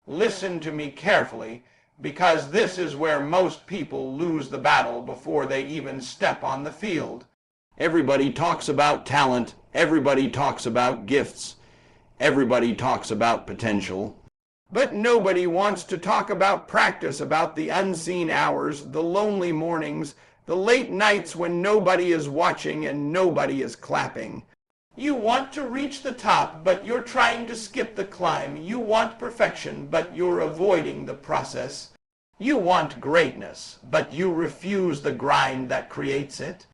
Listen to me carefully, because this is where most people lose the battle before they even step on the field. Everybody talks about talent. Everybody talks about gifts. Everybody talks about potential. But nobody wants to talk about practice, about the unseen hours, the lonely mornings, the late nights when nobody is watching and nobody is clapping. You want to reach the top, but you're trying to skip the climb. You want perfection, but you're avoiding the process. You want greatness, but you refuse the grind that creates it.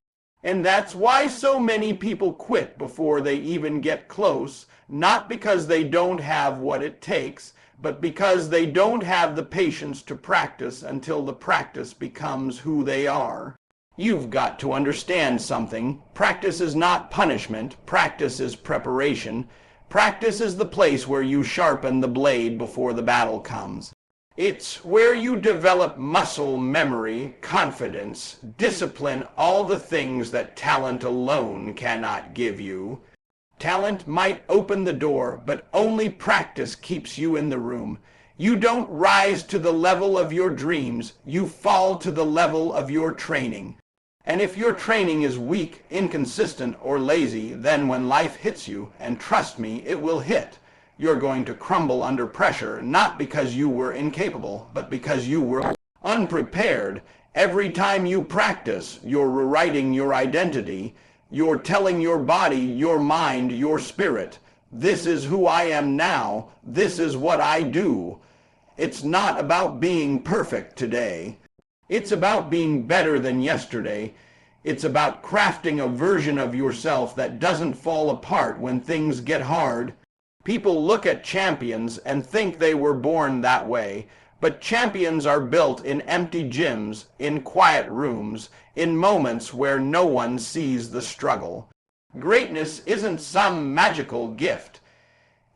And that's why so many people quit before they even get close, not because they don't have what it takes, but because they don't have the patience to practice until the practice becomes who they are. You've got to understand something. Practice is not punishment. Practice is preparation. Practice is the place where you sharpen the blade before the battle comes. It's where you develop muscle memory, confidence, discipline, all the things that talent alone cannot give you. Talent might open the door, but only practice keeps you in the room. You don't rise to the level of your dreams. You fall to the level of your training. And if your training is weak, inconsistent, or lazy, then when life hits you, and trust me, it will hit, you're going to crumble under pressure, not because you were incapable, but because you were unprepared. Every time you practice, you're rewriting your identity. You're telling your body, your mind, your spirit, this is who I am now. This is what I do. It's not about being perfect today. It's about being better than yesterday. It's about crafting a version of yourself that doesn't fall apart when things get hard. People look at champions and think they were born that way, but champions are built in empty gyms, in quiet rooms, in moments where no one sees the struggle. Greatness isn't some magical gift.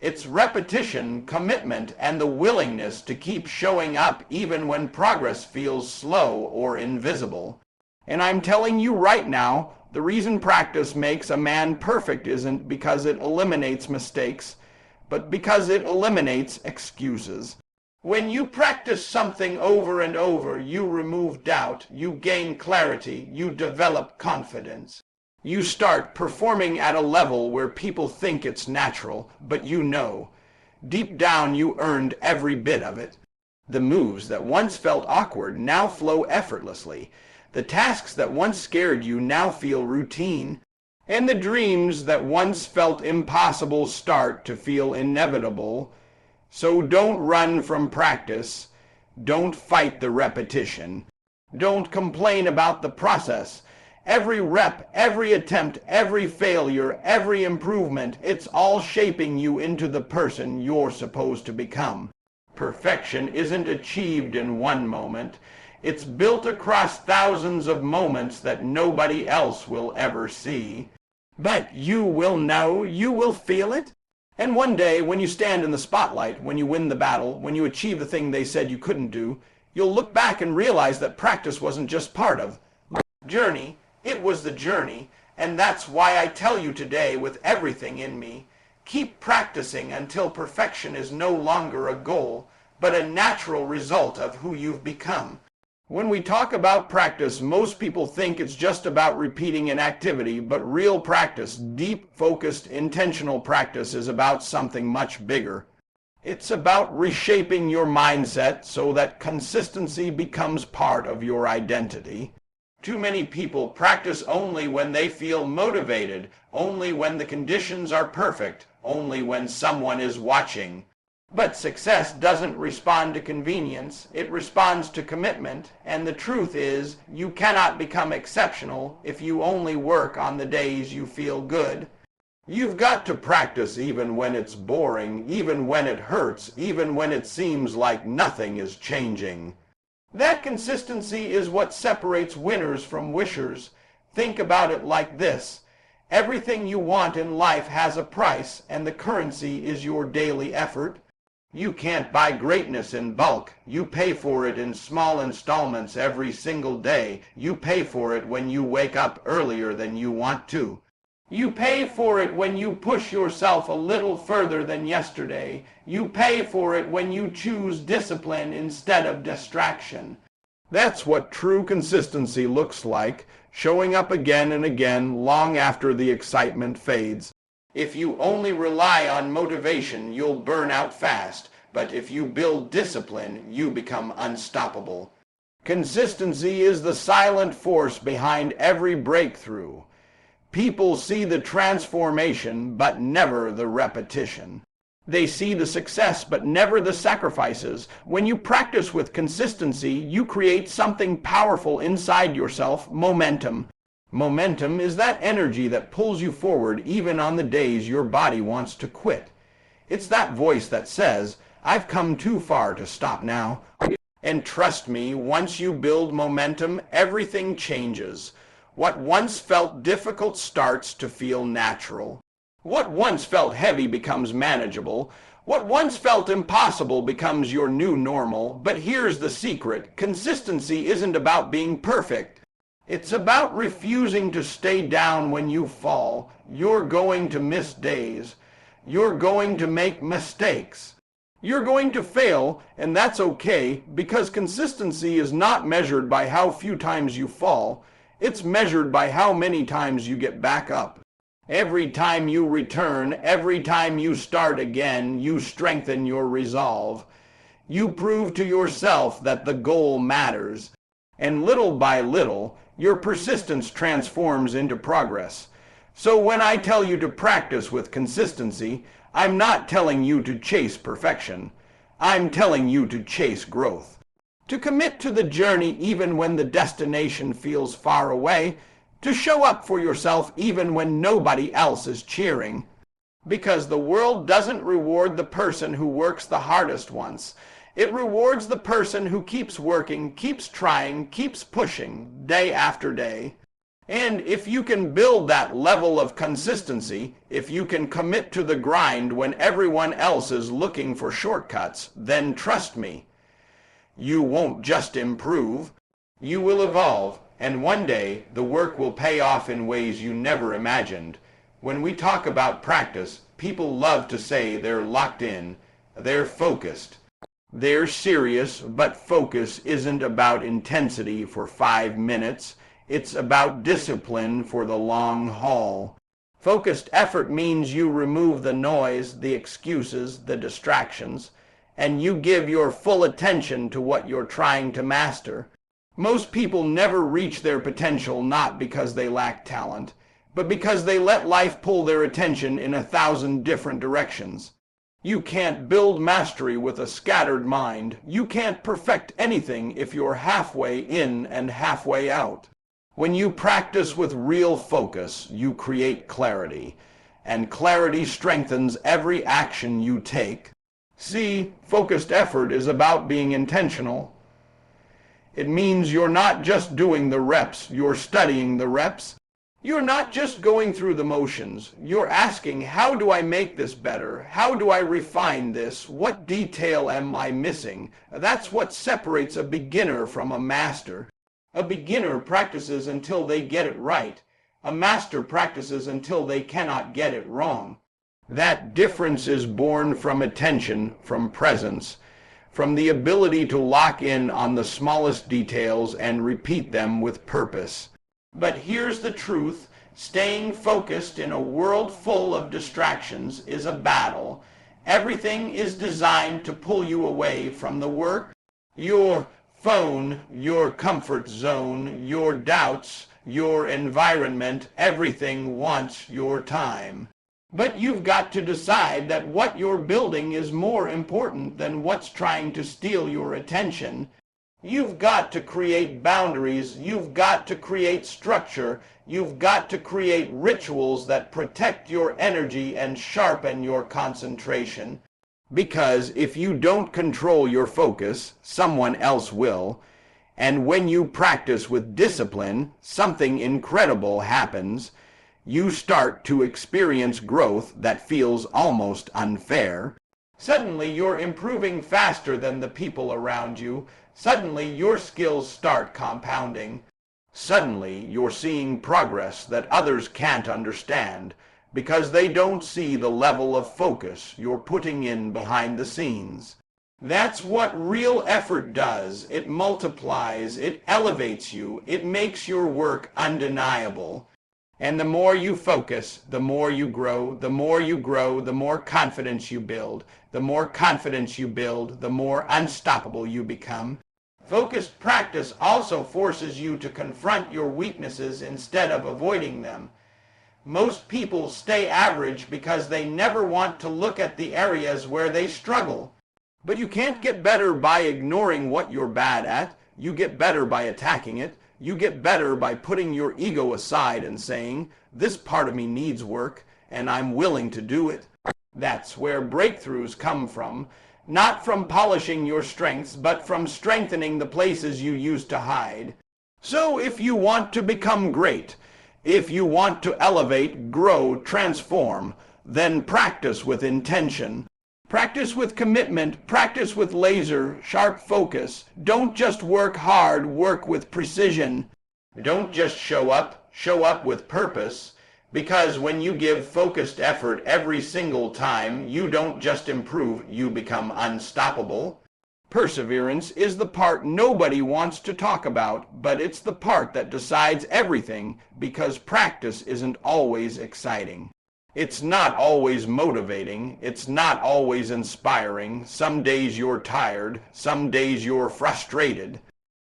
It's repetition, commitment, and the willingness to keep showing up even when progress feels slow or invisible. And I'm telling you right now, the reason practice makes a man perfect isn't because it eliminates mistakes, but because it eliminates excuses. When you practice something over and over, you remove doubt, you gain clarity, you develop confidence. You start performing at a level where people think it's natural, but you know. Deep down you earned every bit of it. The moves that once felt awkward now flow effortlessly. The tasks that once scared you now feel routine. And the dreams that once felt impossible start to feel inevitable. So don't run from practice. Don't fight the repetition. Don't complain about the process. Every rep, every attempt, every failure, every improvement, it's all shaping you into the person you're supposed to become. Perfection isn't achieved in one moment. It's built across thousands of moments that nobody else will ever see. But you will know, you will feel it. And one day, when you stand in the spotlight, when you win the battle, when you achieve the thing they said you couldn't do, you'll look back and realize that practice wasn't just part of the journey. It was the journey, and that's why I tell you today with everything in me, keep practicing until perfection is no longer a goal, but a natural result of who you've become. When we talk about practice, most people think it's just about repeating an activity, but real practice, deep, focused, intentional practice is about something much bigger. It's about reshaping your mindset so that consistency becomes part of your identity. Too many people practice only when they feel motivated, only when the conditions are perfect, only when someone is watching. But success doesn't respond to convenience, it responds to commitment, and the truth is, you cannot become exceptional if you only work on the days you feel good. You've got to practice even when it's boring, even when it hurts, even when it seems like nothing is changing. That consistency is what separates winners from wishers. Think about it like this. Everything you want in life has a price, and the currency is your daily effort. You can't buy greatness in bulk. You pay for it in small installments every single day. You pay for it when you wake up earlier than you want to. You pay for it when you push yourself a little further than yesterday. You pay for it when you choose discipline instead of distraction. That's what true consistency looks like, showing up again and again long after the excitement fades. If you only rely on motivation, you'll burn out fast. But if you build discipline, you become unstoppable. Consistency is the silent force behind every breakthrough. People see the transformation, but never the repetition. They see the success, but never the sacrifices. When you practice with consistency, you create something powerful inside yourself, momentum. Momentum is that energy that pulls you forward even on the days your body wants to quit. It's that voice that says, "I've come too far to stop now." And trust me, once you build momentum, everything changes. What once felt difficult starts to feel natural. What once felt heavy becomes manageable. What once felt impossible becomes your new normal. But here's the secret. Consistency isn't about being perfect. It's about refusing to stay down when you fall. You're going to miss days. You're going to make mistakes. You're going to fail, and that's okay, because consistency is not measured by how few times you fall. It's measured by how many times you get back up. Every time you return, every time you start again, you strengthen your resolve. You prove to yourself that the goal matters. And little by little, your persistence transforms into progress. So when I tell you to practice with consistency, I'm not telling you to chase perfection. I'm telling you to chase growth. To commit to the journey even when the destination feels far away. To show up for yourself even when nobody else is cheering. Because the world doesn't reward the person who works the hardest once. It rewards the person who keeps working, keeps trying, keeps pushing, day after day. And if you can build that level of consistency, if you can commit to the grind when everyone else is looking for shortcuts, then trust me, you won't just improve, you will evolve, and one day the work will pay off in ways you never imagined. When we talk about practice, people love to say they're locked in, they're focused. They're serious, but focus isn't about intensity for 5 minutes. It's about discipline for the long haul. Focused effort means you remove the noise, the excuses, the distractions, and you give your full attention to what you're trying to master. Most people never reach their potential not because they lack talent, but because they let life pull their attention in 1,000 different directions. You can't build mastery with a scattered mind. You can't perfect anything if you're halfway in and halfway out. When you practice with real focus, you create clarity, and clarity strengthens every action you take. See, focused effort is about being intentional. It means you're not just doing the reps, you're studying the reps. You're not just going through the motions. You're asking, how do I make this better? How do I refine this? What detail am I missing? That's what separates a beginner from a master. A beginner practices until they get it right. A master practices until they cannot get it wrong. That difference is born from attention, from presence, from the ability to lock in on the smallest details and repeat them with purpose. But here's the truth. Staying focused in a world full of distractions is a battle. Everything is designed to pull you away from the work. Your phone, your comfort zone, your doubts, your environment, everything wants your time. But you've got to decide that what you're building is more important than what's trying to steal your attention. You've got to create boundaries. You've got to create structure. You've got to create rituals that protect your energy and sharpen your concentration. Because if you don't control your focus, someone else will. And when you practice with discipline, something incredible happens. You start to experience growth that feels almost unfair. Suddenly you're improving faster than the people around you. Suddenly your skills start compounding. Suddenly, you're seeing progress that others can't understand because they don't see the level of focus you're putting in behind the scenes. That's what real effort does. It multiplies, it elevates you, it makes your work undeniable. And the more you focus, the more you grow. The more you grow, the more confidence you build. The more confidence you build, the more unstoppable you become. Focused practice also forces you to confront your weaknesses instead of avoiding them. Most people stay average because they never want to look at the areas where they struggle. But you can't get better by ignoring what you're bad at. You get better by attacking it. You get better by putting your ego aside and saying, this part of me needs work, and I'm willing to do it. That's where breakthroughs come from, not from polishing your strengths, but from strengthening the places you used to hide. So if you want to become great, if you want to elevate, grow, transform, then practice with intention. Practice with commitment, practice with laser, sharp focus. Don't just work hard, work with precision. Don't just show up with purpose. Because when you give focused effort every single time, you don't just improve, you become unstoppable. Perseverance is the part nobody wants to talk about, but it's the part that decides everything because practice isn't always exciting. It's not always motivating. It's not always inspiring. Some days you're tired. Some days you're frustrated.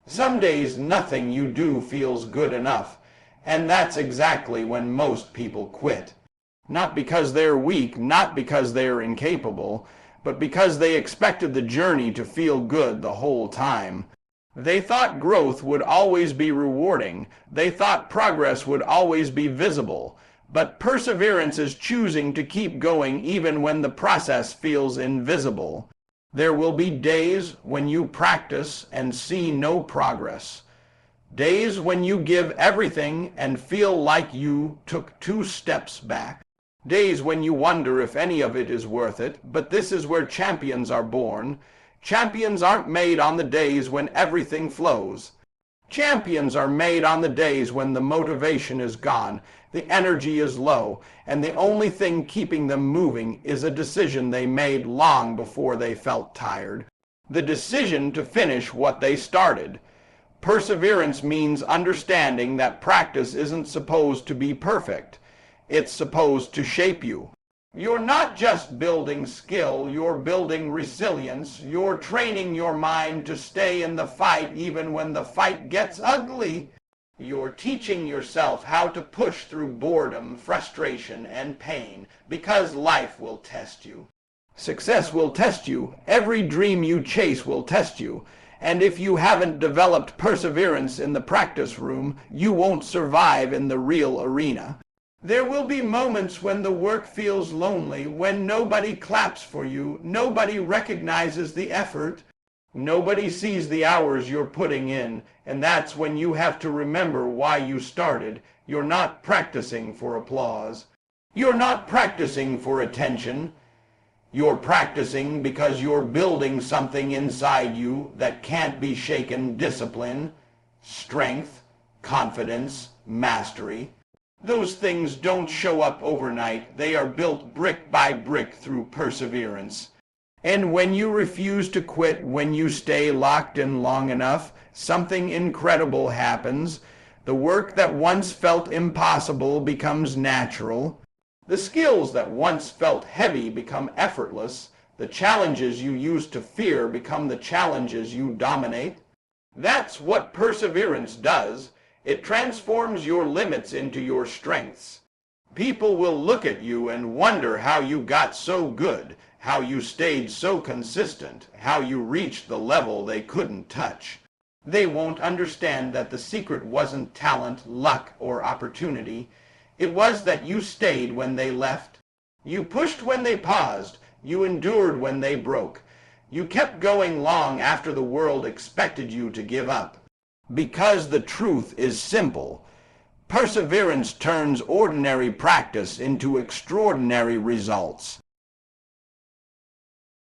Some days nothing you do feels good enough. And that's exactly when most people quit. Not because they're weak, not because they're incapable, but because they expected the journey to feel good the whole time. They thought growth would always be rewarding. They thought progress would always be visible. But perseverance is choosing to keep going even when the process feels invisible. There will be days when you practice and see no progress. Days when you give everything and feel like you took 2 steps back. Days when you wonder if any of it is worth it, but this is where champions are born. Champions aren't made on the days when everything flows. Champions are made on the days when the motivation is gone, the energy is low, and the only thing keeping them moving is a decision they made long before they felt tired. The decision to finish what they started. Perseverance means understanding that practice isn't supposed to be perfect. It's supposed to shape you. You're not just building skill, you're building resilience. You're training your mind to stay in the fight even when the fight gets ugly. You're teaching yourself how to push through boredom, frustration, and pain because life will test you. Success will test you. Every dream you chase will test you. And if you haven't developed perseverance in the practice room, you won't survive in the real arena. There will be moments when the work feels lonely, when nobody claps for you, nobody recognizes the effort, nobody sees the hours you're putting in, and that's when you have to remember why you started. You're not practicing for applause. You're not practicing for attention. You're practicing because you're building something inside you that can't be shaken. Discipline, strength, confidence, mastery. Those things don't show up overnight. They are built brick by brick through perseverance. And when you refuse to quit, when you stay locked in long enough, something incredible happens. The work that once felt impossible becomes natural. The skills that once felt heavy become effortless. The challenges you used to fear become the challenges you dominate. That's what perseverance does. It transforms your limits into your strengths. People will look at you and wonder how you got so good, how you stayed so consistent, how you reached the level they couldn't touch. They won't understand that the secret wasn't talent, luck, or opportunity. It was that you stayed when they left. You pushed when they paused. You endured when they broke. You kept going long after the world expected you to give up. Because the truth is simple. Perseverance turns ordinary practice into extraordinary results.